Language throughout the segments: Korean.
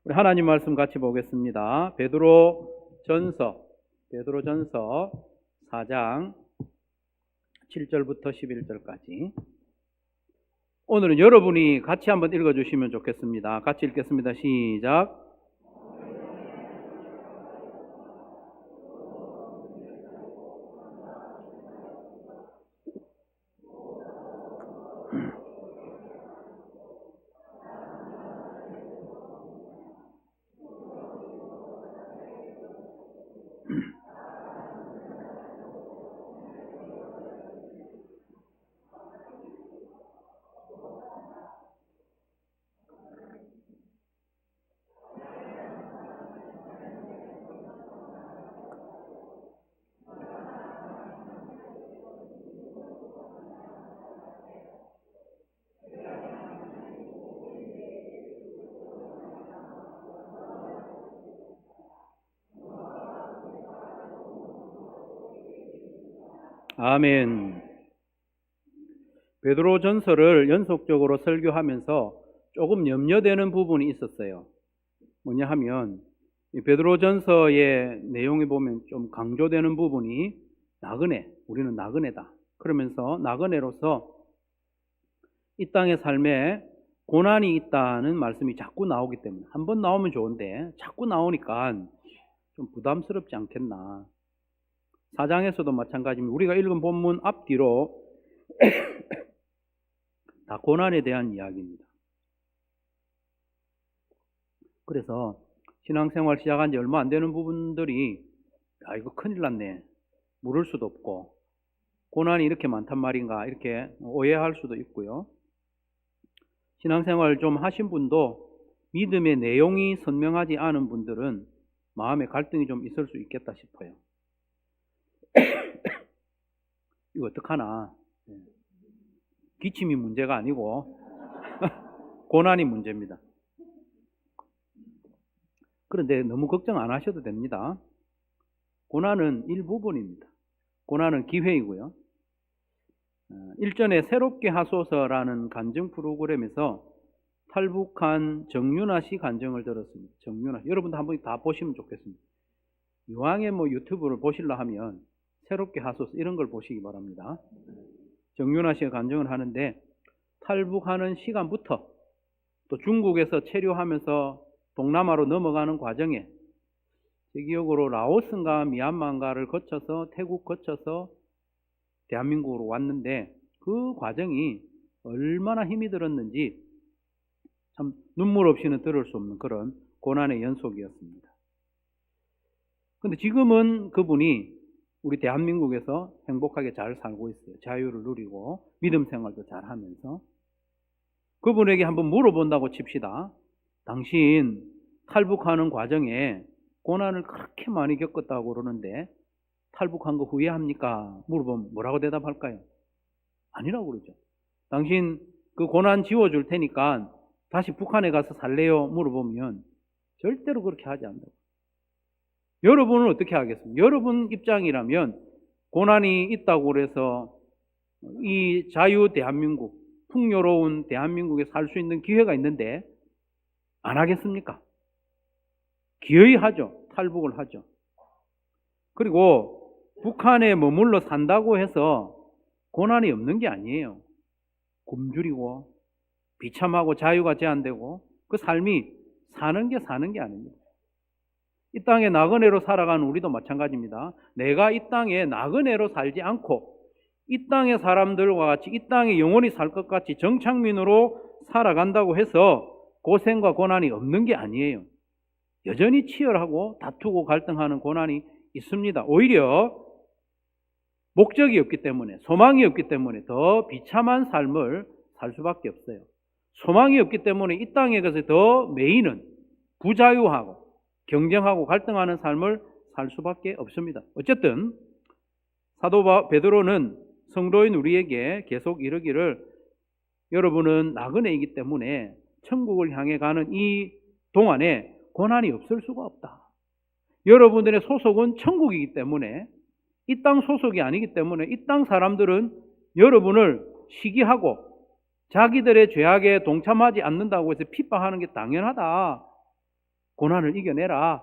우리 하나님 말씀 같이 보겠습니다. 베드로전서 4장 7절부터 11절까지. 오늘은 여러분이 같이 한번 읽어주시면 좋겠습니다. 같이 읽겠습니다. 시작. 아멘. 베드로전서를 연속적으로 설교하면서 조금 염려되는 부분이 있었어요. 뭐냐 하면 이 베드로전서의 내용에 보면 좀 강조되는 부분이 나그네, 우리는 나그네다. 그러면서 나그네로서 이 땅의 삶에 고난이 있다는 말씀이 자꾸 나오기 때문에, 한 번 나오면 좋은데 자꾸 나오니까 좀 부담스럽지 않겠나. 4장에서도 마찬가지입니다. 우리가 읽은 본문 앞뒤로 다 고난에 대한 이야기입니다. 그래서 신앙생활 시작한 지 얼마 안 되는 부분들이 이거 큰일 났네, 물을 수도 없고 고난이 이렇게 많단 말인가 이렇게 오해할 수도 있고요. 신앙생활 좀 하신 분도 믿음의 내용이 선명하지 않은 분들은 마음에 갈등이 좀 있을 수 있겠다 싶어요. 이거 어떡하나. 기침이 문제가 아니고 고난이 문제입니다. 그런데 너무 걱정 안 하셔도 됩니다. 고난은 일부분입니다. 고난은 기회이고요. 일전에 새롭게 하소서라는 간증 프로그램에서 탈북한 정윤아 씨 간증을 들었습니다. 정윤아, 여러분도 한번 다 보시면 좋겠습니다. 이왕에 유튜브를 보시려 하면 새롭게 하소서 이런 걸 보시기 바랍니다. 정윤아 씨가 간증을 하는데, 탈북하는 시간부터 또 중국에서 체류하면서 동남아로 넘어가는 과정에 제 기억으로 라오스인가 미얀마인가를 거쳐서 태국 거쳐서 대한민국으로 왔는데, 그 과정이 얼마나 힘이 들었는지 참 눈물 없이는 들을 수 없는 그런 고난의 연속이었습니다. 그런데 지금은 그분이 우리 대한민국에서 행복하게 잘 살고 있어요. 자유를 누리고 믿음 생활도 잘 하면서. 그분에게 한번 물어본다고 칩시다. 당신 탈북하는 과정에 고난을 그렇게 많이 겪었다고 그러는데 탈북한 거 후회합니까? 물어보면 뭐라고 대답할까요? 아니라고 그러죠. 당신 그 고난 지워줄 테니까 다시 북한에 가서 살래요? 물어보면 절대로 그렇게 하지 않는다고. 여러분은 어떻게 하겠습니까? 여러분 입장이라면 고난이 있다고 그래서 이 자유 대한민국, 풍요로운 대한민국에 살 수 있는 기회가 있는데 안 하겠습니까? 기어이 하죠. 탈북을 하죠. 그리고 북한에 머물러 산다고 해서 고난이 없는 게 아니에요. 굶주리고 비참하고 자유가 제한되고 그 삶이 사는 게 아닙니다. 이 땅에 나그네로 살아가는 우리도 마찬가지입니다. 내가 이 땅에 나그네로 살지 않고 이 땅의 사람들과 같이 이 땅에 영원히 살 것 같이 정착민으로 살아간다고 해서 고생과 고난이 없는 게 아니에요. 여전히 치열하고 다투고 갈등하는 고난이 있습니다. 오히려 목적이 없기 때문에, 소망이 없기 때문에 더 비참한 삶을 살 수밖에 없어요. 소망이 없기 때문에 이 땅에 가서 더 매이는 부자유하고 경쟁하고 갈등하는 삶을 살 수밖에 없습니다. 어쨌든 사도 베드로는 성도인 우리에게 계속 이르기를, 여러분은 나그네이기 때문에 천국을 향해 가는 이 동안에 고난이 없을 수가 없다. 여러분들의 소속은 천국이기 때문에, 이 땅 소속이 아니기 때문에 이 땅 사람들은 여러분을 시기하고 자기들의 죄악에 동참하지 않는다고 해서 핍박하는 게 당연하다. 고난을 이겨내라.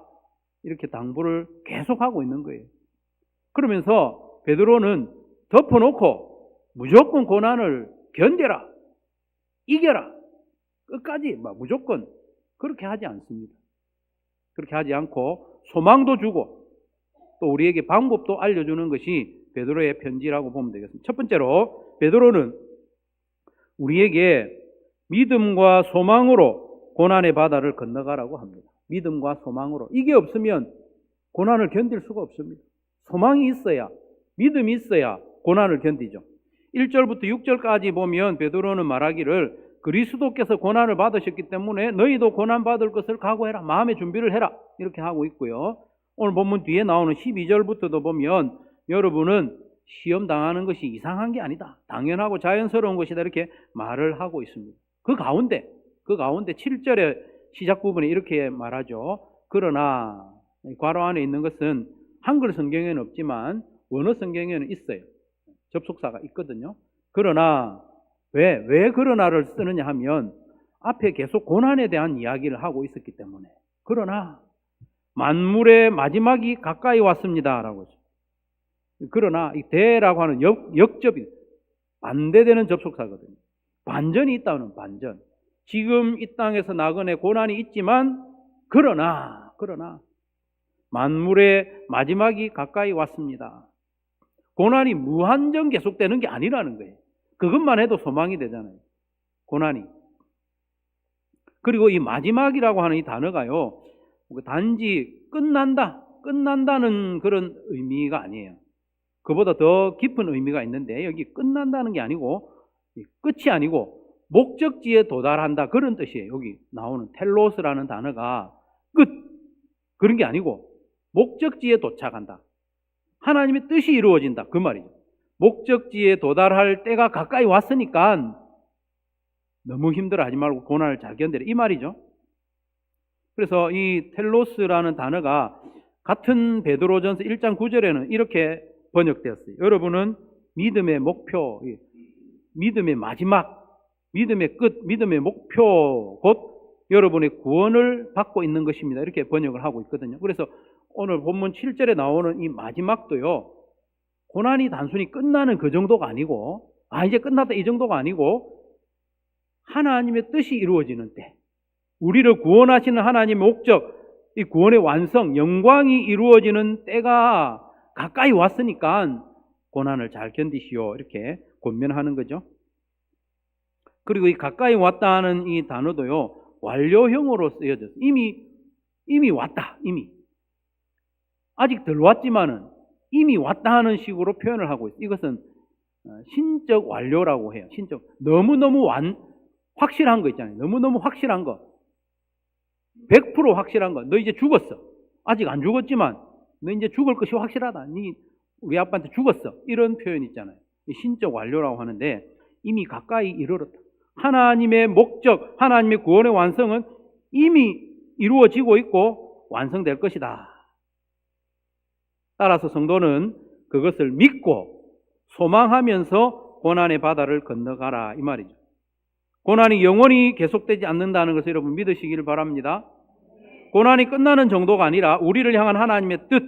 이렇게 당부를 계속하고 있는 거예요. 그러면서 베드로는 덮어놓고 무조건 고난을 견뎌라. 이겨라. 끝까지 무조건 그렇게 하지 않습니다. 그렇게 하지 않고 소망도 주고 또 우리에게 방법도 알려주는 것이 베드로의 편지라고 보면 되겠습니다. 첫 번째로 베드로는 우리에게 믿음과 소망으로 고난의 바다를 건너가라고 합니다. 믿음과 소망으로. 이게 없으면 고난을 견딜 수가 없습니다. 소망이 있어야, 믿음이 있어야 고난을 견디죠. 1절부터 6절까지 보면 베드로는 말하기를 그리스도께서 고난을 받으셨기 때문에 너희도 고난받을 것을 각오해라. 마음의 준비를 해라. 이렇게 하고 있고요. 오늘 본문 뒤에 나오는 12절부터도 보면 여러분은 시험 당하는 것이 이상한 게 아니다. 당연하고 자연스러운 것이다. 이렇게 말을 하고 있습니다. 그 가운데 7절의 시작 부분에 이렇게 말하죠. 그러나 괄호 안에 있는 것은 한글 성경에는 없지만 원어 성경에는 있어요. 접속사가 있거든요. 그러나 왜 그러나를 쓰느냐 하면 앞에 계속 고난에 대한 이야기를 하고 있었기 때문에 그러나 만물의 마지막이 가까이 왔습니다. 라고 했죠. 그러나 이 대라고 하는 역접이 반대되는 접속사거든요. 반전이 있다는 반전. 지금 이 땅에서 나그네 고난이 있지만 그러나 만물의 마지막이 가까이 왔습니다. 고난이 무한정 계속되는 게 아니라는 거예요. 그것만 해도 소망이 되잖아요. 고난이. 그리고 이 마지막이라고 하는 이 단어가요. 단지 끝난다는 그런 의미가 아니에요. 그보다 더 깊은 의미가 있는데 여기 끝난다는 게 아니고 끝이 아니고 목적지에 도달한다 그런 뜻이에요. 여기 나오는 텔로스라는 단어가 끝 그런 게 아니고 목적지에 도착한다. 하나님의 뜻이 이루어진다 그 말이죠. 목적지에 도달할 때가 가까이 왔으니까 너무 힘들어하지 말고 고난을 잘 견뎌라 이 말이죠. 그래서 이 텔로스라는 단어가 같은 베드로전서 1장 9절에는 이렇게 번역되었어요. 여러분은 믿음의 목표, 믿음의 마지막, 믿음의 끝, 믿음의 목표 곧 여러분의 구원을 받고 있는 것입니다. 이렇게 번역을 하고 있거든요. 그래서 오늘 본문 7절에 나오는 이 마지막도요. 고난이 단순히 끝나는 그 정도가 아니고 이제 끝났다 이 정도가 아니고 하나님의 뜻이 이루어지는 때 우리를 구원하시는 하나님의 목적, 이 구원의 완성, 영광이 이루어지는 때가 가까이 왔으니까 고난을 잘 견디시오 이렇게 권면하는 거죠. 그리고 이 가까이 왔다 하는 이 단어도요. 완료형으로 쓰여져서 이미 왔다. 이미. 아직 덜 왔지만은 이미 왔다 하는 식으로 표현을 하고 있어요. 이것은 신적 완료라고 해요. 신적. 너무너무 확실한 거 있잖아요. 너무너무 확실한 거. 100% 확실한 거. 너 이제 죽었어. 아직 안 죽었지만 너 이제 죽을 것이 확실하다. 우리 아빠한테 죽었어. 이런 표현 있잖아요. 신적 완료라고 하는데 이미 가까이 이르렀다. 하나님의 목적, 하나님의 구원의 완성은 이미 이루어지고 있고 완성될 것이다. 따라서 성도는 그것을 믿고 소망하면서 고난의 바다를 건너가라 이 말이죠. 고난이 영원히 계속되지 않는다는 것을 여러분 믿으시기를 바랍니다. 고난이 끝나는 정도가 아니라 우리를 향한 하나님의 뜻,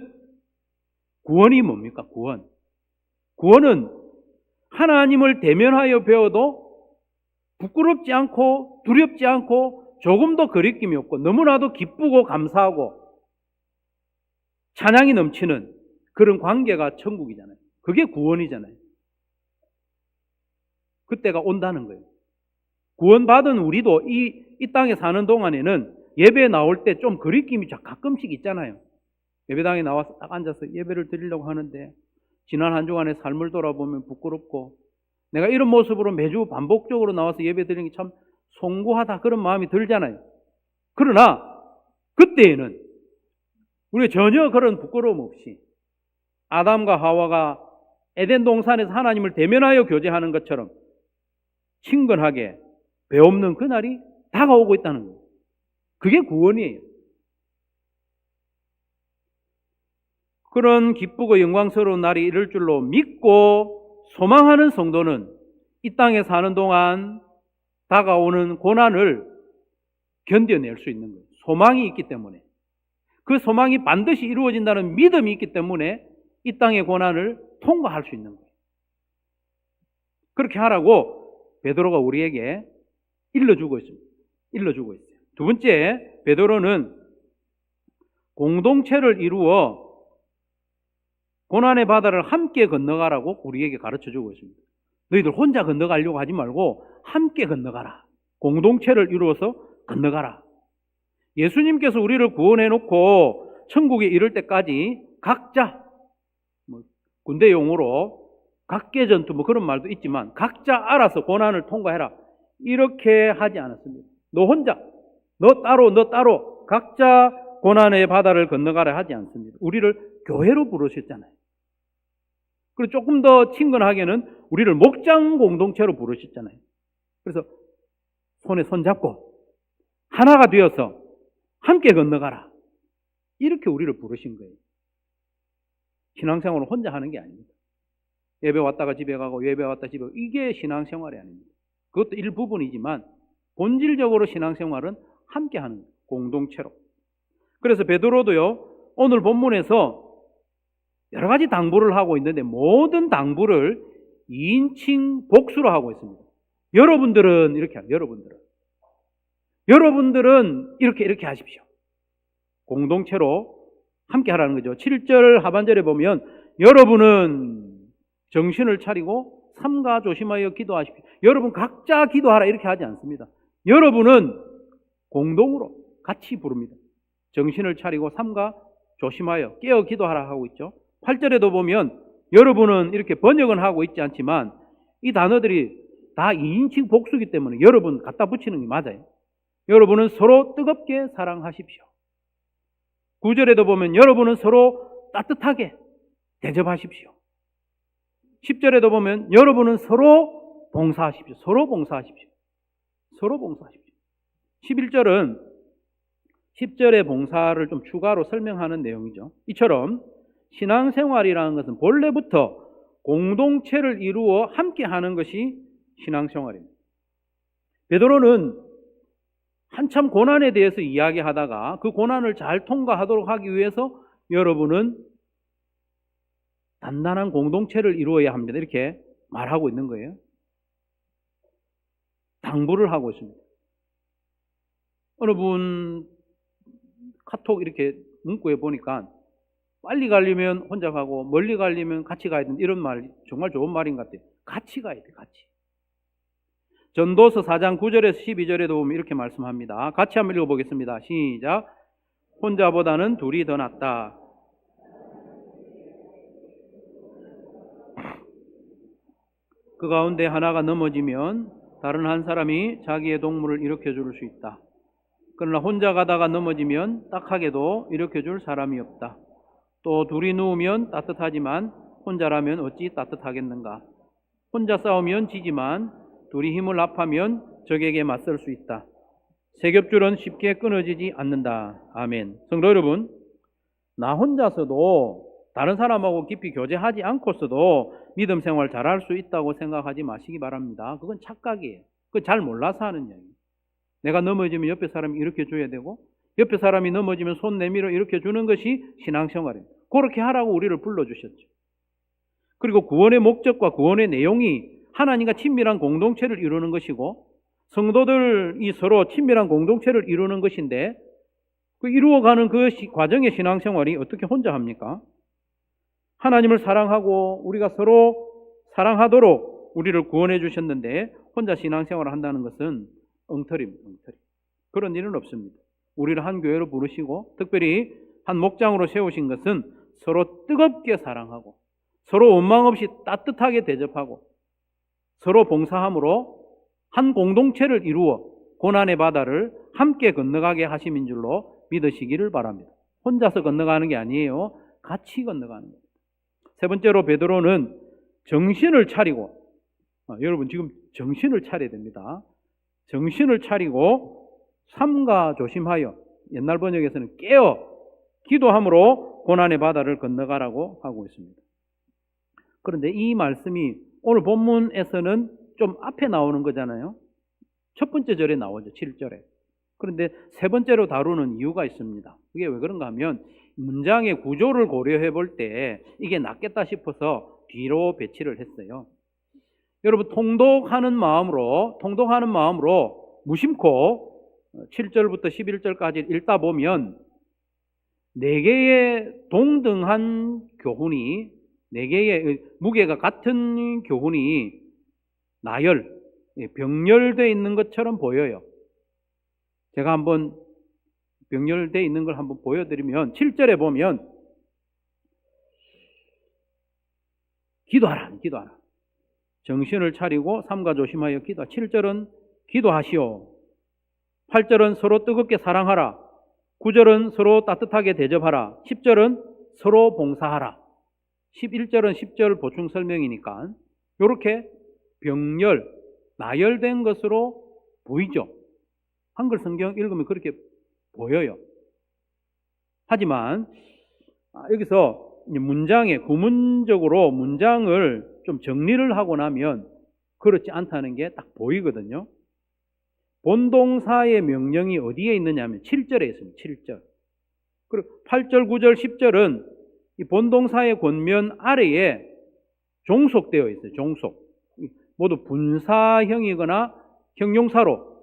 구원이 뭡니까? 구원은 하나님을 대면하여 배워도 부끄럽지 않고 두렵지 않고 조금도 거리낌이 없고 너무나도 기쁘고 감사하고 찬양이 넘치는 그런 관계가 천국이잖아요. 그게 구원이잖아요. 그때가 온다는 거예요. 구원받은 우리도 이 땅에 사는 동안에는 예배 나올 때 좀 거리낌이 가끔씩 있잖아요. 예배당에 나와서 딱 앉아서 예배를 드리려고 하는데 지난 한 주간의 삶을 돌아보면 부끄럽고 내가 이런 모습으로 매주 반복적으로 나와서 예배 드리는 게 참 송구하다 그런 마음이 들잖아요. 그러나 그때에는 우리가 전혀 그런 부끄러움 없이 아담과 하와가 에덴 동산에서 하나님을 대면하여 교제하는 것처럼 친근하게 배없는 그날이 다가오고 있다는 거예요. 그게 구원이에요. 그런 기쁘고 영광스러운 날이 이를 줄로 믿고 소망하는 성도는 이 땅에 사는 동안 다가오는 고난을 견뎌낼 수 있는 거예요. 소망이 있기 때문에, 그 소망이 반드시 이루어진다는 믿음이 있기 때문에 이 땅의 고난을 통과할 수 있는 거예요. 그렇게 하라고 베드로가 우리에게 일러주고 있습니다. 일러주고 있어요. 두 번째, 베드로는 공동체를 이루어 고난의 바다를 함께 건너가라고 우리에게 가르쳐주고 있습니다. 너희들 혼자 건너가려고 하지 말고 함께 건너가라. 공동체를 이루어서 건너가라. 예수님께서 우리를 구원해놓고 천국에 이를 때까지 각자, 군대 용어로 각계전투 그런 말도 있지만 각자 알아서 고난을 통과해라. 이렇게 하지 않았습니다. 너 혼자, 너 따로 각자 고난의 바다를 건너가라 하지 않습니다. 우리를 교회로 부르셨잖아요. 그리고 조금 더 친근하게는 우리를 목장 공동체로 부르셨잖아요. 그래서 손에 손 잡고 하나가 되어서 함께 건너가라. 이렇게 우리를 부르신 거예요. 신앙생활은 혼자 하는 게 아닙니다. 예배 왔다가 집에 가고 예배 왔다 집에 가고 이게 신앙생활이 아닙니다. 그것도 일부분이지만 본질적으로 신앙생활은 함께 하는 거예요. 공동체로. 그래서 베드로도요, 오늘 본문에서 여러 가지 당부를 하고 있는데 모든 당부를 2인칭 복수로 하고 있습니다. 여러분들은 이렇게 합니다. 여러분들은 이렇게 하십시오. 공동체로 함께 하라는 거죠. 7절 하반절에 보면 여러분은 정신을 차리고 삼가 조심하여 기도하십시오. 여러분 각자 기도하라 이렇게 하지 않습니다. 여러분은 공동으로 같이 부릅니다. 정신을 차리고 삼가 조심하여 깨어 기도하라 하고 있죠. 8절에도 보면 여러분은 이렇게 번역은 하고 있지 않지만 이 단어들이 다 2인칭 복수이기 때문에 여러분 갖다 붙이는 게 맞아요. 여러분은 서로 뜨겁게 사랑하십시오. 9절에도 보면 여러분은 서로 따뜻하게 대접하십시오. 10절에도 보면 여러분은 서로 봉사하십시오. 서로 봉사하십시오. 11절은 10절의 봉사를 좀 추가로 설명하는 내용이죠. 이처럼 신앙생활이라는 것은 본래부터 공동체를 이루어 함께 하는 것이 신앙생활입니다. 베드로는 한참 고난에 대해서 이야기하다가 그 고난을 잘 통과하도록 하기 위해서 여러분은 단단한 공동체를 이루어야 합니다. 이렇게 말하고 있는 거예요. 당부를 하고 있습니다. 어느 분 카톡 이렇게 문구에 보니까 빨리 가려면 혼자 가고 멀리 가려면 같이 가야 된다. 이런 말 정말 좋은 말인 것 같아요. 같이 가야 돼, 같이. 전도서 4장 9절에서 12절에도 보면 이렇게 말씀합니다. 같이 한번 읽어보겠습니다. 시작. 혼자보다는 둘이 더 낫다. 그 가운데 하나가 넘어지면 다른 한 사람이 자기의 동물을 일으켜 줄 수 있다. 그러나 혼자 가다가 넘어지면 딱하게도 일으켜 줄 사람이 없다. 또 둘이 누우면 따뜻하지만 혼자라면 어찌 따뜻하겠는가. 혼자 싸우면 지지만 둘이 힘을 합하면 적에게 맞설 수 있다. 세 겹줄은 쉽게 끊어지지 않는다. 아멘. 성도 여러분, 나 혼자서도 다른 사람하고 깊이 교제하지 않고서도 믿음 생활 잘할 수 있다고 생각하지 마시기 바랍니다. 그건 착각이에요. 그건 잘 몰라서 하는 얘기예요. 내가 넘어지면 옆에 사람이 일으켜 줘야 되고 옆에 사람이 넘어지면 손 내밀어 일으켜 주는 것이 신앙생활입니다. 그렇게 하라고 우리를 불러주셨죠. 그리고 구원의 목적과 구원의 내용이 하나님과 친밀한 공동체를 이루는 것이고 성도들이 서로 친밀한 공동체를 이루는 것인데 그 이루어가는 그 과정의 신앙생활이 어떻게 혼자 합니까? 하나님을 사랑하고 우리가 서로 사랑하도록 우리를 구원해 주셨는데 혼자 신앙생활을 한다는 것은 엉터리입니다. 엉터리. 그런 일은 없습니다. 우리를 한 교회로 부르시고 특별히 한 목장으로 세우신 것은 서로 뜨겁게 사랑하고 서로 원망 없이 따뜻하게 대접하고 서로 봉사함으로 한 공동체를 이루어 고난의 바다를 함께 건너가게 하심인 줄로 믿으시기를 바랍니다. 혼자서 건너가는 게 아니에요. 같이 건너가는 겁니다. 세 번째로 베드로는 정신을 차리고 여러분 지금 정신을 차려야 됩니다. 정신을 차리고 삼가 조심하여 옛날 번역에서는 깨어 기도함으로 고난의 바다를 건너가라고 하고 있습니다. 그런데 이 말씀이 오늘 본문에서는 좀 앞에 나오는 거잖아요. 첫 번째 절에 나오죠. 7절에. 그런데 세 번째로 다루는 이유가 있습니다. 그게 왜 그런가 하면 문장의 구조를 고려해 볼 때 이게 낫겠다 싶어서 뒤로 배치를 했어요. 여러분 통독하는 마음으로 무심코 7절부터 11절까지 읽다 보면 4개의 동등한 교훈이 4개의 무게가 같은 교훈이 나열, 병렬되어 있는 것처럼 보여요. 제가 한번 병렬되어 있는 걸 한번 보여드리면 7절에 보면 기도하라. 정신을 차리고 삼가 조심하여 기도하라. 7절은 기도하시오. 8절은 서로 뜨겁게 사랑하라. 9절은 서로 따뜻하게 대접하라. 10절은 서로 봉사하라. 11절은 10절 보충 설명이니까 이렇게 병렬, 나열된 것으로 보이죠. 한글 성경 읽으면 그렇게 보여요. 하지만 여기서 문장에 구문적으로 문장을 좀 정리를 하고 나면 그렇지 않다는 게 딱 보이거든요. 본동사의 명령이 어디에 있느냐면 7절에 있습니다. 7절. 그리고 8절, 9절, 10절은 이 본동사의 권면 아래에 종속되어 있어요. 종속. 모두 분사형이거나 형용사로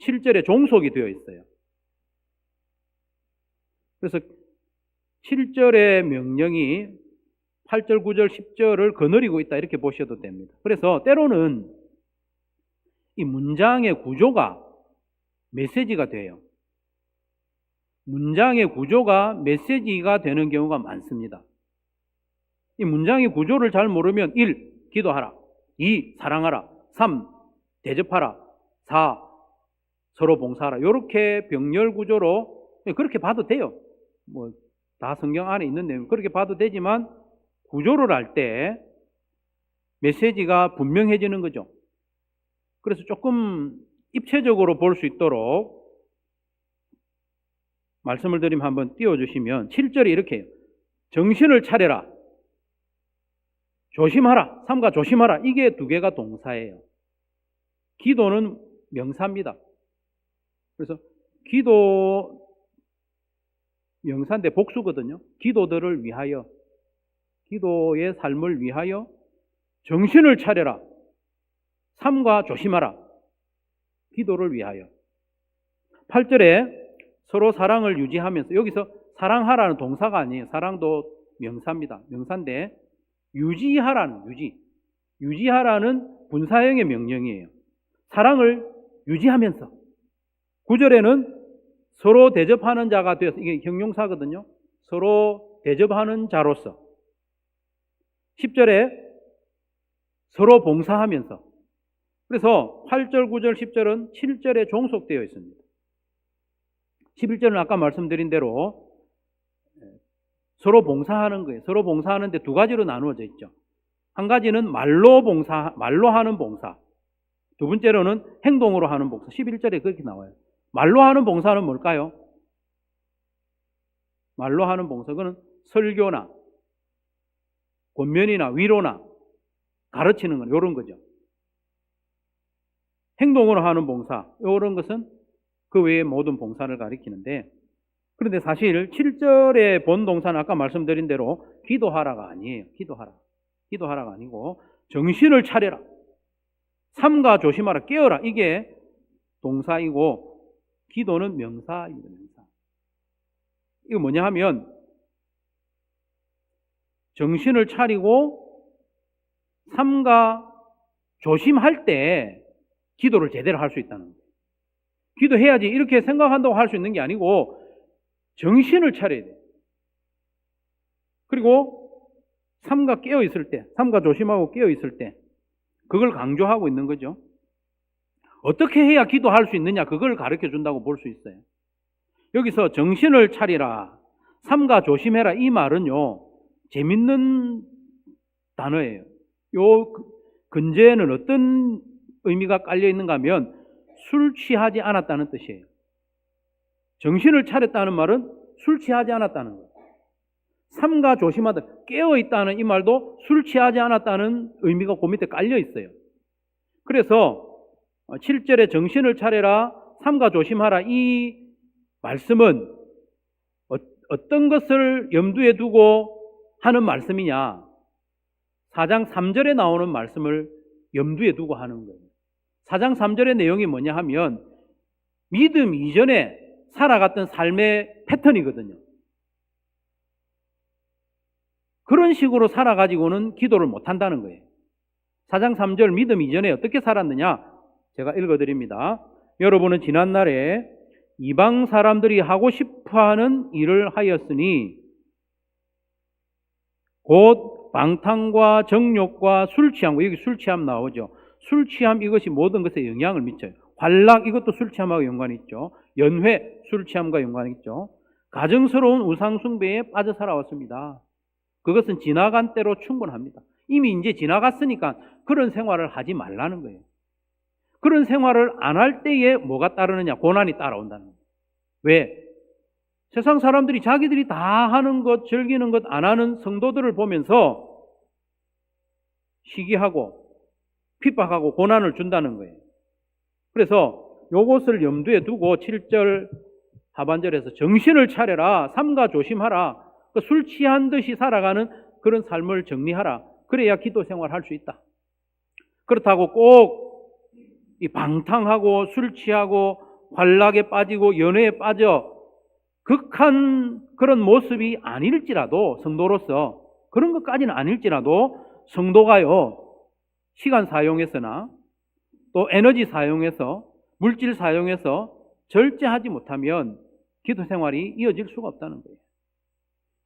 7절에 종속이 되어 있어요. 그래서 7절의 명령이 8절, 9절, 10절을 거느리고 있다 이렇게 보셔도 됩니다. 그래서 때로는 이 문장의 구조가 메시지가 돼요. 문장의 구조가 메시지가 되는 경우가 많습니다. 이 문장의 구조를 잘 모르면 1. 기도하라. 2. 사랑하라. 3. 대접하라. 4. 서로 봉사하라. 이렇게 병렬 구조로 그렇게 봐도 돼요. 뭐 다 성경 안에 있는 내용 그렇게 봐도 되지만 구조를 할 때 메시지가 분명해지는 거죠. 그래서 조금 입체적으로 볼 수 있도록 말씀을 드리면 한번 띄워주시면 7절이 이렇게 해요. 정신을 차려라. 조심하라. 삼가 조심하라. 이게 두 개가 동사예요. 기도는 명사입니다. 그래서 기도 명사인데 복수거든요. 기도들을 위하여, 기도의 삶을 위하여 정신을 차려라. 삼가 조심하라. 기도를 위하여. 8절에 서로 사랑을 유지하면서, 여기서 사랑하라는 동사가 아니에요. 사랑도 명사입니다. 명사인데 유지하라는, 유지하라는 분사형의 명령이에요. 사랑을 유지하면서. 9절에는 서로 대접하는 자가 되어서, 이게 형용사거든요. 서로 대접하는 자로서. 10절에 서로 봉사하면서. 그래서 8절, 9절, 10절은 7절에 종속되어 있습니다. 11절은 아까 말씀드린 대로 서로 봉사하는 거예요. 서로 봉사하는데 두 가지로 나누어져 있죠. 한 가지는 말로 하는 봉사. 두 번째로는 행동으로 하는 봉사. 11절에 그렇게 나와요. 말로 하는 봉사는 뭘까요? 말로 하는 봉사, 그건 설교나 권면이나 위로나 가르치는 건 이런 거죠. 행동으로 하는 봉사, 이런 것은 그 외의 모든 봉사를 가리키는데, 그런데 사실 7절의 본동사는 아까 말씀드린 대로 기도하라가 아니에요. 기도하라가 아니고 정신을 차려라. 삼가 조심하라. 깨어라. 이게 동사이고 기도는 명사입니다. 명사. 이거 뭐냐 하면 정신을 차리고 삼가 조심할 때 기도를 제대로 할 수 있다는 거예요. 기도해야지 이렇게 생각한다고 할 수 있는 게 아니고 정신을 차려야 돼요. 그리고 삼가 깨어 있을 때, 삼가 조심하고 깨어 있을 때 그걸 강조하고 있는 거죠. 어떻게 해야 기도할 수 있느냐, 그걸 가르쳐 준다고 볼 수 있어요. 여기서 정신을 차리라, 삼가 조심해라, 이 말은요 재밌는 단어예요. 요 근제에는 어떤 의미가 깔려 있는가 하면 술 취하지 않았다는 뜻이에요. 정신을 차렸다는 말은 술 취하지 않았다는 거예요. 삼가 조심하다, 깨어 있다는 이 말도 술 취하지 않았다는 의미가 그 밑에 깔려 있어요. 그래서 7절에 정신을 차려라, 삼가 조심하라 이 말씀은 어떤 것을 염두에 두고 하는 말씀이냐? 4장 3절에 나오는 말씀을 염두에 두고 하는 거예요. 4장 3절의 내용이 뭐냐 하면 믿음 이전에 살아갔던 삶의 패턴이거든요. 그런 식으로 살아가지고는 기도를 못한다는 거예요. 4장 3절 믿음 이전에 어떻게 살았느냐? 제가 읽어드립니다. 여러분은 지난날에 이방 사람들이 하고 싶어하는 일을 하였으니 곧 방탕과 정욕과 술 취함, 여기 술 취함 나오죠. 술 취함 이것이 모든 것에 영향을 미쳐요. 관락 이것도 술 취함하고 연관이 있죠. 연회 술 취함과 연관이 있죠. 가증스러운 우상 숭배에 빠져 살아왔습니다. 그것은 지나간 때로 충분합니다. 이미 이제 지나갔으니까 그런 생활을 하지 말라는 거예요. 그런 생활을 안 할 때에 뭐가 따르느냐? 고난이 따라온다는 거예요. 왜? 세상 사람들이 자기들이 다 하는 것, 즐기는 것 안 하는 성도들을 보면서 시기하고 핍박하고 고난을 준다는 거예요. 그래서 요것을 염두에 두고 7절 하반절에서 정신을 차려라, 삼가 조심하라, 술 취한 듯이 살아가는 그런 삶을 정리하라. 그래야 기도 생활할 수 있다. 그렇다고 꼭 이 방탕하고 술 취하고 관락에 빠지고 연애에 빠져 극한 그런 모습이 아닐지라도 성도로서 그런 것까지는 아닐지라도 성도가요 시간 사용해서나 또 에너지 사용해서 물질 사용해서 절제하지 못하면 기도 생활이 이어질 수가 없다는 거예요.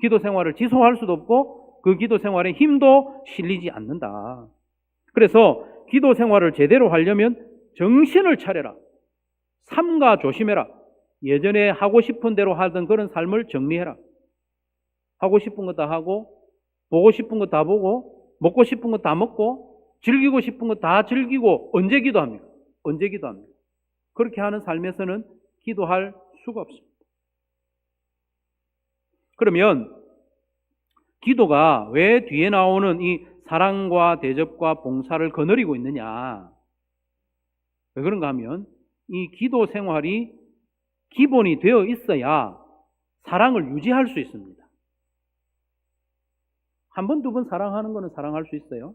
기도 생활을 지속할 수도 없고 그 기도 생활에 힘도 실리지 않는다. 그래서 기도 생활을 제대로 하려면 정신을 차려라. 삼가 조심해라. 예전에 하고 싶은 대로 하던 그런 삶을 정리해라. 하고 싶은 거 다 하고 보고 싶은 거 다 보고 먹고 싶은 거 다 먹고 즐기고 싶은 거 다 즐기고 언제 기도합니까? 언제 기도합니까? 그렇게 하는 삶에서는 기도할 수가 없습니다. 그러면 기도가 왜 뒤에 나오는 이 사랑과 대접과 봉사를 거느리고 있느냐? 왜 그런가 하면 이 기도 생활이 기본이 되어 있어야 사랑을 유지할 수 있습니다. 한 번, 두 번 사랑하는 거는 사랑할 수 있어요.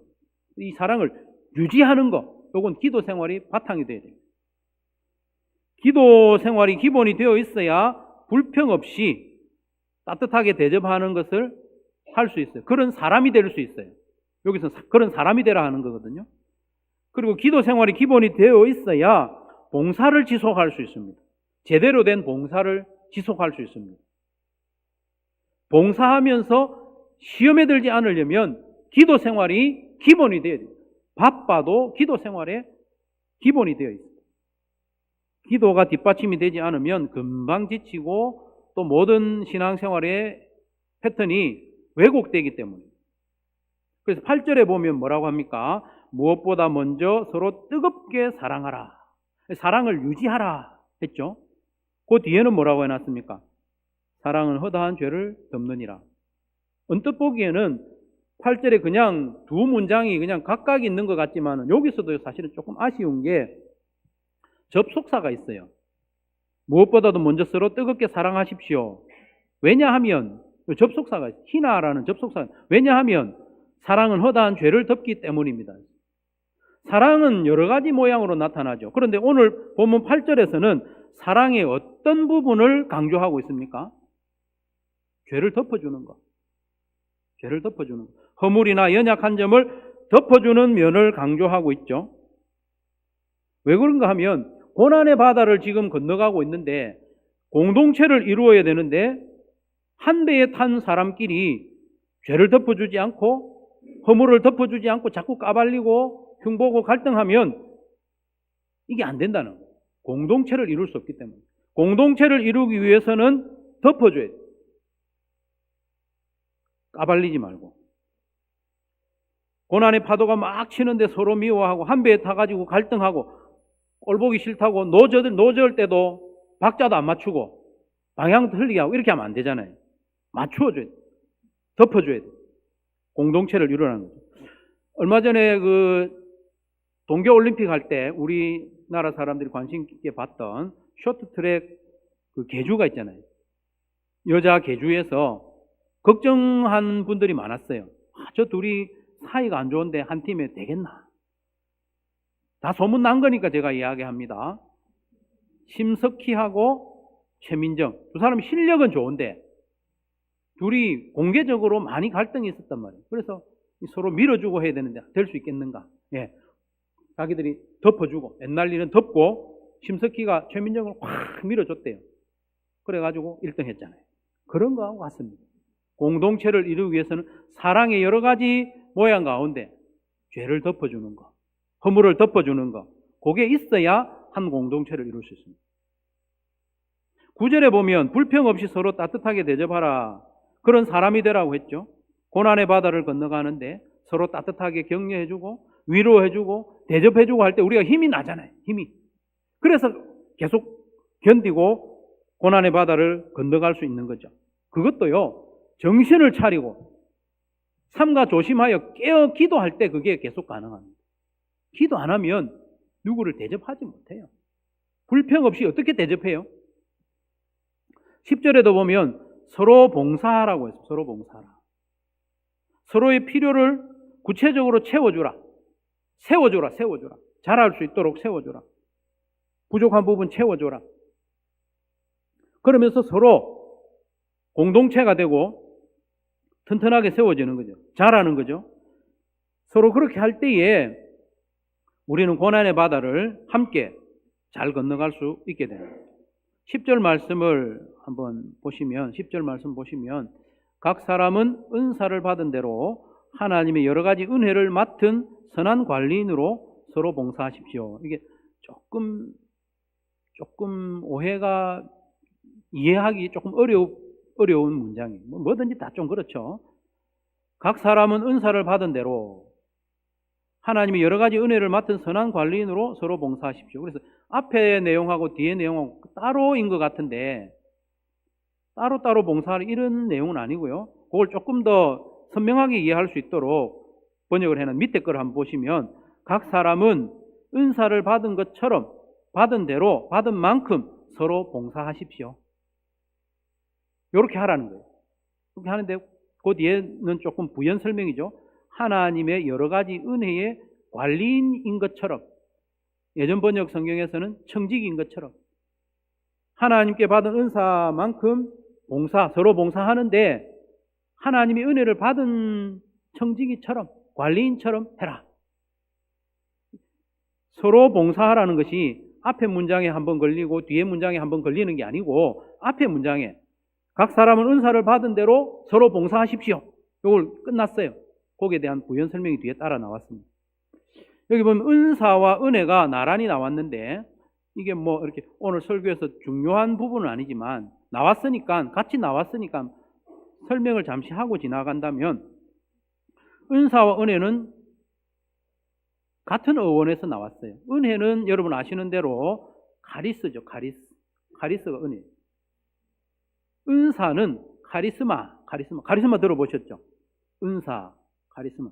이 사랑을 유지하는 거, 이건 기도 생활이 바탕이 돼야 돼요. 기도 생활이 기본이 되어 있어야 불평 없이 따뜻하게 대접하는 것을 할 수 있어요. 그런 사람이 될 수 있어요. 여기서 그런 사람이 되라 하는 거거든요. 그리고 기도 생활이 기본이 되어 있어야 봉사를 지속할 수 있습니다. 제대로 된 봉사를 지속할 수 있습니다. 봉사하면서 시험에 들지 않으려면 기도 생활이 기본이 되어야 돼요. 바빠도 기도 생활에 기본이 되어 있어요. 기도가 뒷받침이 되지 않으면 금방 지치고 또 모든 신앙생활의 패턴이 왜곡되기 때문입니다. 그래서 8절에 보면 뭐라고 합니까? 무엇보다 먼저 서로 뜨겁게 사랑하라. 사랑을 유지하라 했죠. 그 뒤에는 뭐라고 해놨습니까? 사랑은 허다한 죄를 덮느니라. 언뜻 보기에는 8절에 그냥 두 문장이 그냥 각각 있는 것 같지만 여기서도 사실은 조금 아쉬운 게 접속사가 있어요. 무엇보다도 먼저 서로 뜨겁게 사랑하십시오. 왜냐하면 접속사가 있어요. 희나라는 접속사. 왜냐하면 사랑은 허다한 죄를 덮기 때문입니다. 사랑은 여러 가지 모양으로 나타나죠. 그런데 오늘 본문 8절에서는 사랑의 어떤 부분을 강조하고 있습니까? 죄를 덮어주는 것. 죄를 덮어주는 것. 허물이나 연약한 점을 덮어주는 면을 강조하고 있죠. 왜 그런가 하면 고난의 바다를 지금 건너가고 있는데 공동체를 이루어야 되는데 한 배에 탄 사람끼리 죄를 덮어주지 않고 허물을 덮어주지 않고 자꾸 까발리고 흉보고 갈등하면 이게 안 된다는 거예요. 공동체를 이룰 수 없기 때문에. 공동체를 이루기 위해서는 덮어줘야 돼요. 까발리지 말고. 고난의 파도가 막 치는데 서로 미워하고 한 배에 타가지고 갈등하고 꼴보기 싫다고 노저을 때도 박자도 안 맞추고 방향도 틀리게 하고 이렇게 하면 안 되잖아요. 맞추어줘야 돼. 덮어줘야 돼. 공동체를 이루라는 거죠. 얼마 전에 그 동계올림픽 할 때 우리나라 사람들이 관심 있게 봤던 쇼트트랙 그 계주가 있잖아요. 여자 계주에서 걱정한 분들이 많았어요. 저 둘이 사이가 안 좋은데 한 팀에 되겠나? 다 소문난 거니까 제가 이야기합니다. 심석희하고 최민정 두 사람 실력은 좋은데 둘이 공개적으로 많이 갈등이 있었단 말이에요. 그래서 서로 밀어주고 해야 되는데 될 수 있겠는가? 예, 자기들이 덮어주고 옛날 일은 덮고 심석희가 최민정을 확 밀어줬대요. 그래가지고 1등 했잖아요. 그런 거하고 같습니다. 공동체를 이루기 위해서는 사랑의 여러 가지 모양 가운데 죄를 덮어주는 거, 허물을 덮어주는 거, 그게 있어야 한 공동체를 이룰 수 있습니다. 9절에 보면 불평 없이 서로 따뜻하게 대접하라. 그런 사람이 되라고 했죠. 고난의 바다를 건너가는데 서로 따뜻하게 격려해주고 위로해주고 대접해주고 할 때 우리가 힘이 나잖아요. 힘이. 그래서 계속 견디고 고난의 바다를 건너갈 수 있는 거죠. 그것도요, 정신을 차리고 삼가 조심하여 깨어 기도할 때 그게 계속 가능합니다. 기도 안 하면 누구를 대접하지 못해요. 불평 없이 어떻게 대접해요? 10절에도 보면 서로 봉사하라고 했어요. 서로 봉사하라. 서로의 필요를 구체적으로 채워주라. 세워주라. 세워주라. 잘할 수 있도록 세워주라. 부족한 부분 채워줘라. 그러면서 서로 공동체가 되고 튼튼하게 세워지는 거죠. 잘하는 거죠. 서로 그렇게 할 때에 우리는 고난의 바다를 함께 잘 건너갈 수 있게 됩니다. 10절 말씀을 한번 보시면 10절 말씀 보시면 각 사람은 은사를 받은 대로 하나님의 여러 가지 은혜를 맡은 선한 관리인으로 서로 봉사하십시오. 이게 조금 오해가 이해하기 조금 어려운 문장이에요. 뭐든지 다 좀 그렇죠. 각 사람은 은사를 받은 대로 하나님이 여러 가지 은혜를 맡은 선한 관리인으로 서로 봉사하십시오. 그래서 앞에 내용하고 뒤에 내용하고 따로인 것 같은데 따로따로 봉사하는 이런 내용은 아니고요. 그걸 조금 더 선명하게 이해할 수 있도록 번역을 해놓은 밑에 걸 한번 보시면 각 사람은 은사를 받은 것처럼 받은 대로 받은 만큼 서로 봉사하십시오. 이렇게 하라는 거예요. 그렇게 하는데 그 뒤에는 조금 부연 설명이죠. 하나님의 여러 가지 은혜의 관리인인 것처럼 예전 번역 성경에서는 청직인 것처럼 하나님께 받은 은사만큼 서로 봉사하는데 하나님의 은혜를 받은 청지기처럼 관리인처럼 해라. 서로 봉사하라는 것이 앞에 문장에 한번 걸리고 뒤에 문장에 한번 걸리는 게 아니고 앞에 문장에 각 사람은 은사를 받은 대로 서로 봉사하십시오. 이걸 끝났어요. 거기에 대한 부연 설명이 뒤에 따라 나왔습니다. 여기 보면 은사와 은혜가 나란히 나왔는데 이게 뭐 이렇게 오늘 설교에서 중요한 부분은 아니지만 같이 나왔으니까 설명을 잠시 하고 지나간다면 은사와 은혜는 같은 어원에서 나왔어요. 은혜는 여러분 아시는 대로 카리스죠. 카리스가 은혜. 은사는 카리스마 들어보셨죠? 은사, 카리스마.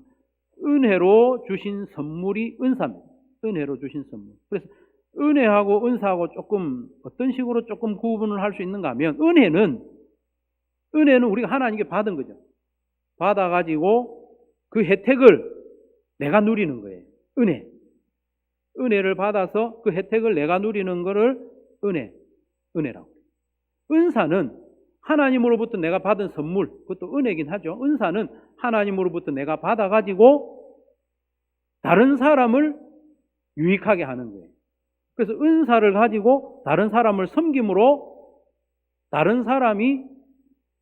은혜로 주신 선물이 은사입니다. 은혜로 주신 선물. 그래서 은혜하고 은사하고 어떤 식으로 조금 구분을 할 수 있는가 하면 은혜는 우리가 하나님께 받은 거죠. 받아가지고 그 혜택을 내가 누리는 거예요. 은혜를 받아서 그 혜택을 내가 누리는 거를 은혜라고. 은사는 하나님으로부터 내가 받은 선물, 그것도 은혜긴 하죠. 은사는 하나님으로부터 내가 받아가지고 다른 사람을 유익하게 하는 거예요. 그래서 은사를 가지고 다른 사람을 섬김으로 다른 사람이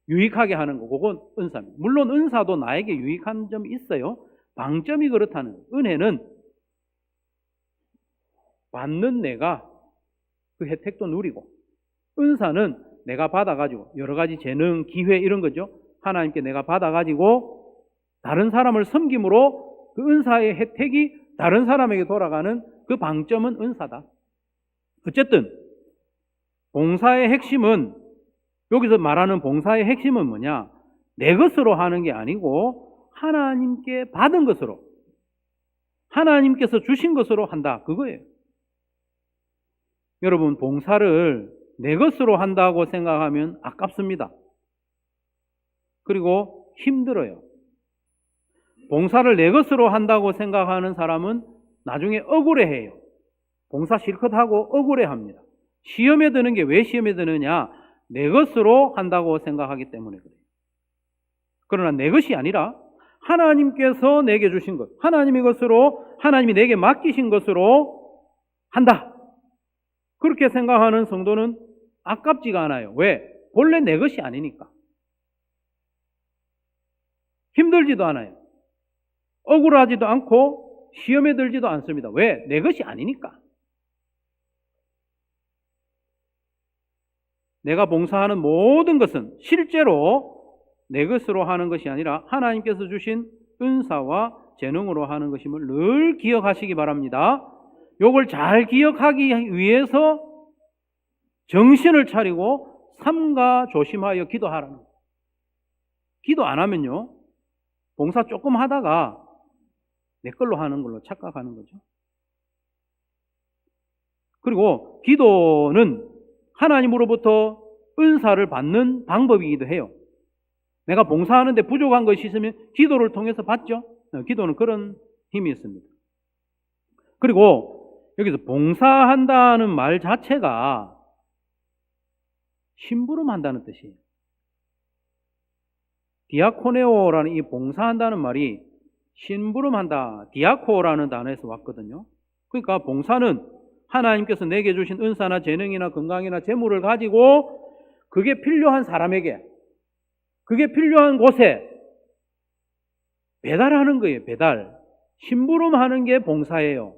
유익하게 하는 거, 그건 은사입니다. 물론 은사도 나에게 유익한 점이 있어요. 방점이 그렇다는 거예요. 은혜는 받는 내가 그 혜택도 누리고, 은사는 내가 받아가지고 여러 가지 재능, 기회 이런 거죠. 하나님께 내가 받아가지고 다른 사람을 섬김으로 그 은사의 혜택이 다른 사람에게 돌아가는 그 방점은 은사다. 어쨌든 봉사의 핵심은, 여기서 말하는 봉사의 핵심은 뭐냐? 내 것으로 하는 게 아니고 하나님께 받은 것으로, 하나님께서 주신 것으로 한다. 그거예요. 여러분, 봉사를 내 것으로 한다고 생각하면 아깝습니다. 그리고 힘들어요. 봉사를 내 것으로 한다고 생각하는 사람은 나중에 억울해해요. 봉사 실컷 하고 억울해합니다. 시험에 드는 게 왜 시험에 드느냐? 내 것으로 한다고 생각하기 때문에 그래요. 그러나 내 것이 아니라 하나님께서 내게 주신 것, 하나님의 것으로, 하나님이 내게 맡기신 것으로 한다. 그렇게 생각하는 성도는 아깝지가 않아요. 왜? 본래 내 것이 아니니까. 힘들지도 않아요. 억울하지도 않고 시험에 들지도 않습니다. 왜? 내 것이 아니니까. 내가 봉사하는 모든 것은 실제로 내 것으로 하는 것이 아니라 하나님께서 주신 은사와 재능으로 하는 것임을 늘 기억하시기 바랍니다. 이걸 잘 기억하기 위해서 정신을 차리고 삼가 조심하여 기도하라는 거예요. 기도 안 하면요, 봉사 조금 하다가 내 걸로 하는 걸로 착각하는 거죠. 그리고 기도는 하나님으로부터 은사를 받는 방법이기도 해요. 내가 봉사하는데 부족한 것이 있으면 기도를 통해서 받죠. 기도는 그런 힘이 있습니다. 그리고 여기서 봉사한다는 말 자체가 심부름한다는 뜻이에요. 디아코네오라는 이 봉사한다는 말이 심부름한다, 디아코라는 단어에서 왔거든요. 그러니까 봉사는 하나님께서 내게 주신 은사나 재능이나 건강이나 재물을 가지고 그게 필요한 사람에게, 그게 필요한 곳에 배달하는 거예요. 배달. 심부름하는 게 봉사예요.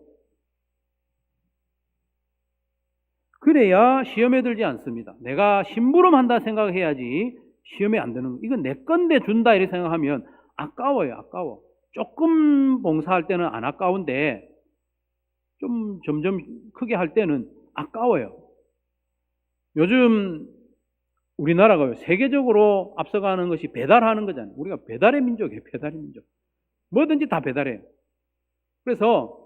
그래야 시험에 들지 않습니다. 내가 심부름한다 생각해야지 시험에 안 드는 거. 이건 내 건데 준다 이렇게 생각하면 아까워요. 아까워. 조금 봉사할 때는 안 아까운데 좀 점점 크게 할 때는 아까워요. 요즘 우리나라가 세계적으로 앞서가는 것이 배달하는 거잖아요. 우리가 배달의 민족이에요. 배달의 민족. 뭐든지 다 배달해요. 그래서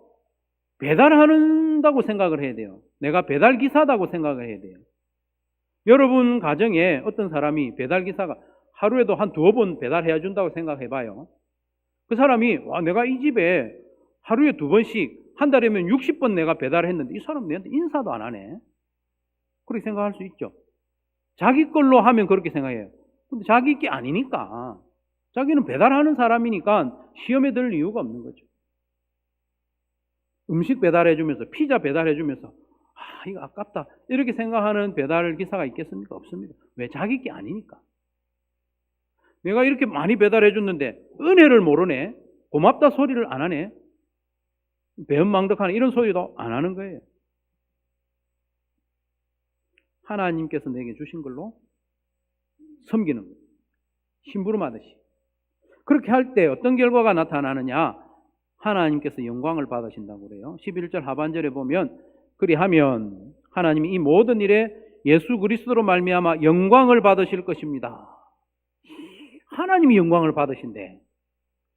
배달한다고 생각을 해야 돼요. 내가 배달기사다고 생각을 해야 돼요. 여러분 가정에 어떤 사람이 배달기사가 하루에도 한 2번 배달해 준다고 생각해봐요. 그 사람이 내가 이 집에 하루에 2번씩 한 달이면 60번 내가 배달했는데 이 사람 내한테 인사도 안 하네. 그렇게 생각할 수 있죠. 자기 걸로 하면 그렇게 생각해요. 근데 자기 게 아니니까. 자기는 배달하는 사람이니까 시험에 들 이유가 없는 거죠. 음식 배달해주면서, 피자 배달해주면서 이거 아깝다 이렇게 생각하는 배달 기사가 있겠습니까? 없습니다. 왜? 자기 게 아니니까. 내가 이렇게 많이 배달해줬는데 은혜를 모르네, 고맙다 소리를 안 하네, 배은망덕하네 이런 소리도 안 하는 거예요. 하나님께서 내게 주신 걸로 섬기는 거예요. 심부름하듯이. 그렇게 할 때 어떤 결과가 나타나느냐? 하나님께서 영광을 받으신다고 그래요. 11절 하반절에 보면 그리하면 하나님이 이 모든 일에 예수 그리스도로 말미암아 영광을 받으실 것입니다. 하나님이 영광을 받으신대.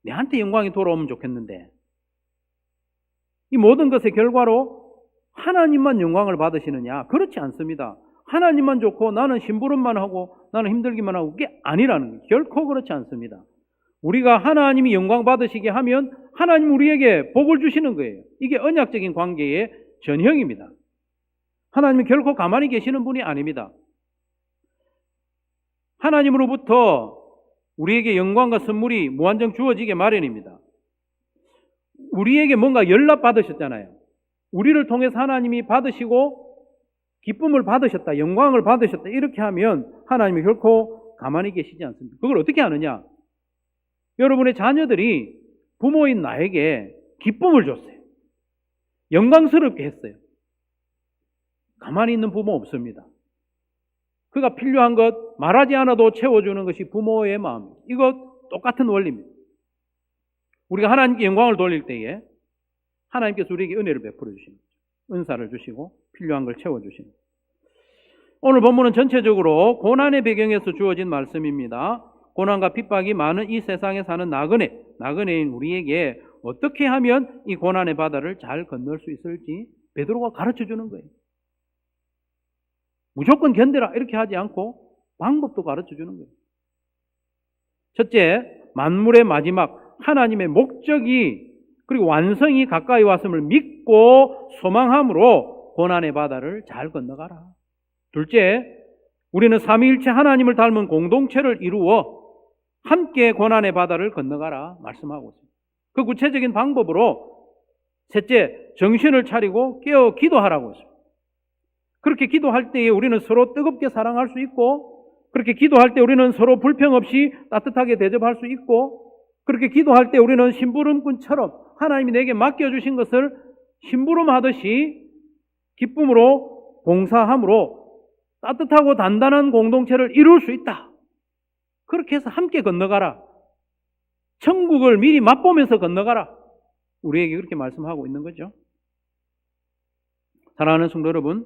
내한테 영광이 돌아오면 좋겠는데 이 모든 것의 결과로 하나님만 영광을 받으시느냐? 그렇지 않습니다. 하나님만 좋고 나는 심부름만 하고 나는 힘들기만 하고 그게 아니라는 거예요. 결코 그렇지 않습니다. 우리가 하나님이 영광 받으시게 하면 하나님 우리에게 복을 주시는 거예요. 이게 언약적인 관계의 전형입니다. 하나님이 결코 가만히 계시는 분이 아닙니다. 하나님으로부터 우리에게 영광과 선물이 무한정 주어지게 마련입니다. 우리에게 뭔가 연락 받으셨잖아요. 우리를 통해서 하나님이 받으시고 기쁨을 받으셨다, 영광을 받으셨다 이렇게 하면 하나님이 결코 가만히 계시지 않습니다. 그걸 어떻게 하느냐? 여러분의 자녀들이 부모인 나에게 기쁨을 줬어요. 영광스럽게 했어요. 가만히 있는 부모 없습니다. 그가 필요한 것 말하지 않아도 채워주는 것이 부모의 마음입니다. 이거 똑같은 원리입니다. 우리가 하나님께 영광을 돌릴 때에 하나님께서 우리에게 은혜를 베풀어 주시는 거죠. 은사를 주시고 필요한 걸 채워주시는 거죠. 오늘 본문은 전체적으로 고난의 배경에서 주어진 말씀입니다. 고난과 핍박이 많은 이 세상에 사는 나그네인 우리에게 어떻게 하면 이 고난의 바다를 잘 건널 수 있을지 베드로가 가르쳐 주는 거예요. 무조건 견뎌라 이렇게 하지 않고 방법도 가르쳐 주는 거예요. 첫째, 만물의 마지막 하나님의 목적이 그리고 완성이 가까이 왔음을 믿고 소망함으로 고난의 바다를 잘 건너가라. 둘째, 우리는 삼위일체 하나님을 닮은 공동체를 이루어 함께 고난의 바다를 건너가라 말씀하고 있습니다. 그 구체적인 방법으로 셋째, 정신을 차리고 깨어 기도하라고 했습니다. 그렇게 기도할 때에 우리는 서로 뜨겁게 사랑할 수 있고, 그렇게 기도할 때 우리는 서로 불평 없이 따뜻하게 대접할 수 있고, 그렇게 기도할 때 우리는 심부름꾼처럼 하나님이 내게 맡겨주신 것을 심부름하듯이 기쁨으로 봉사함으로 따뜻하고 단단한 공동체를 이룰 수 있다. 그렇게 해서 함께 건너가라. 천국을 미리 맛보면서 건너가라. 우리에게 그렇게 말씀하고 있는 거죠. 사랑하는 성도 여러분,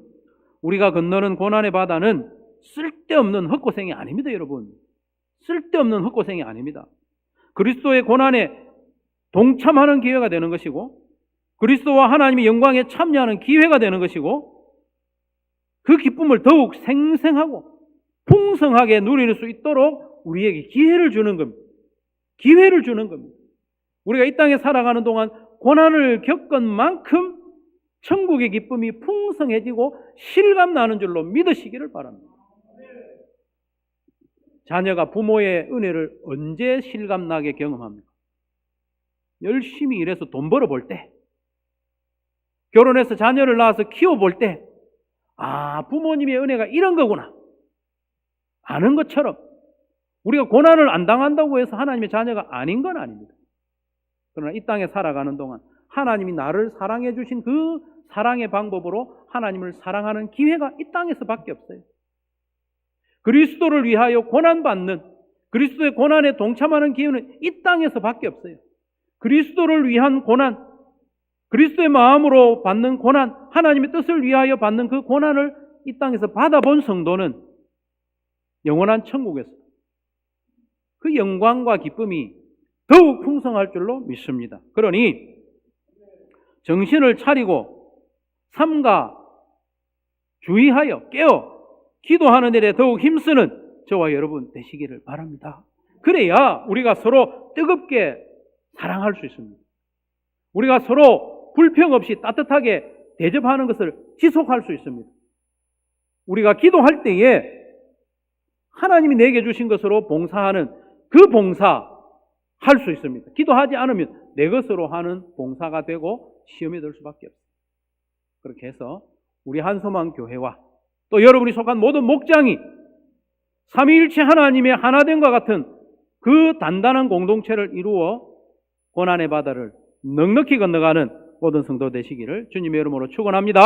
우리가 건너는 고난의 바다는 쓸데없는 헛고생이 아닙니다, 여러분. 쓸데없는 헛고생이 아닙니다. 그리스도의 고난에 동참하는 기회가 되는 것이고, 그리스도와 하나님의 영광에 참여하는 기회가 되는 것이고, 그 기쁨을 더욱 생생하고 풍성하게 누릴 수 있도록 우리에게 기회를 주는 겁니다. 기회를 주는 겁니다. 우리가 이 땅에 살아가는 동안 고난을 겪은 만큼 천국의 기쁨이 풍성해지고 실감나는 줄로 믿으시기를 바랍니다. 자녀가 부모의 은혜를 언제 실감나게 경험합니까? 열심히 일해서 돈 벌어볼 때, 결혼해서 자녀를 낳아서 키워볼 때, 아, 부모님의 은혜가 이런 거구나 아는 것처럼 우리가 고난을 안 당한다고 해서 하나님의 자녀가 아닌 건 아닙니다. 그러나 이 땅에 살아가는 동안 하나님이 나를 사랑해 주신 그 사랑의 방법으로 하나님을 사랑하는 기회가 이 땅에서밖에 없어요. 그리스도를 위하여 고난받는, 그리스도의 고난에 동참하는 기회는 이 땅에서밖에 없어요. 그리스도를 위한 고난, 그리스도의 마음으로 받는 고난, 하나님의 뜻을 위하여 받는 그 고난을 이 땅에서 받아본 성도는 영원한 천국에서 그 영광과 기쁨이 더욱 풍성할 줄로 믿습니다. 그러니 정신을 차리고 삼가 주의하여 깨어 기도하는 일에 더욱 힘쓰는 저와 여러분 되시기를 바랍니다. 그래야 우리가 서로 뜨겁게 사랑할 수 있습니다. 우리가 서로 불평 없이 따뜻하게 대접하는 것을 지속할 수 있습니다. 우리가 기도할 때에 하나님이 내게 주신 것으로 봉사하는 그 봉사 할 수 있습니다. 기도하지 않으면 내 것으로 하는 봉사가 되고 시험이 될 수밖에 없습니다. 그렇게 해서 우리 한소망 교회와 또 여러분이 속한 모든 목장이 삼위일체 하나님의 하나됨과 같은 그 단단한 공동체를 이루어 고난의 바다를 넉넉히 건너가는 모든 성도 되시기를 주님의 이름으로 축원합니다.